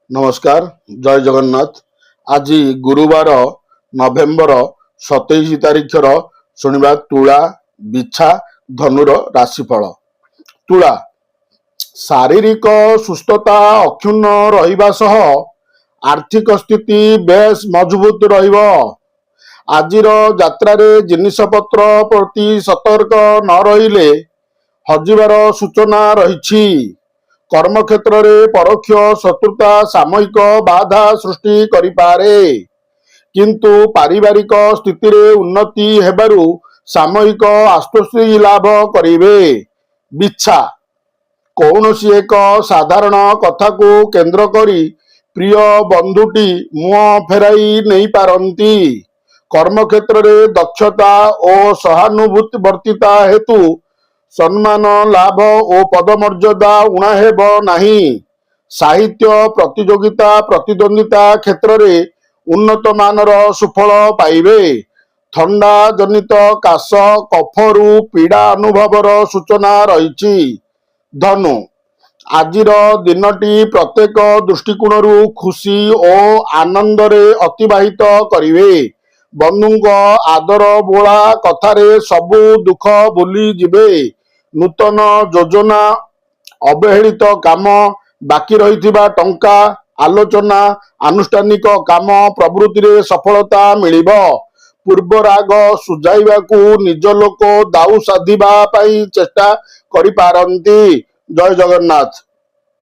नमस्कार। जय जगन्नाथ। आज गुरुवार नवेम्बर 27 तारिखर शुणा तुला बिछा धनुर राशिफल। तुला शारीरिक सुस्थता अक्षुण्ण रहिबा सह आर्थिक स्थिति बेस मजबूत रहिब। आजिर यात्रारे जिनिसपत्र प्रति सतर्क न रहिले हजिबार सूचना रही। कर्मक्षेत्र में परोक्ष शत्रुता सामयिक बाधा सृष्टि करिपारे, किंतु पारिवारिक स्थिति रे उन्नति हेबारु सामयिक आश्वस्ति लाभ करिवे। बिच्छा कौनसी एक साधारण कथा को केंद्र करी प्रिय बंधुटी मुह फेराई नहीं पारंती। कर्मक्षेत्र रे दक्षता और सहानुभूतिवर्तिता हेतु सम्मान लाभ और पदमर्यादा उणा हेब नाही। साहित्य प्रतियोगिता प्रतिद्वंदिता क्षेत्र में उन्नत मानर सुफल पाइबे। थंडा जनित काश कफरु पीड़ा अनुभवर सूचना रही। धनु आजिर दिनटी प्रत्येक दृष्टिकोणरू खुशी और आनंद रे अतिबाहित करिवे। बंधुଙ୍କ आदर बोला कथारे सबु दुख भूली जिबे। नूतन योजना अवहेलित काम बाकी रहिथिबा टंका आलोचना आनुष्ठानिक काम प्रवृत्ति रे सफलता मिलिबो। पूर्व राग सुझाइबाकू निज लोक दाऊ साधिबा पाई चेष्टा करि पारंती। जय जगन्नाथ।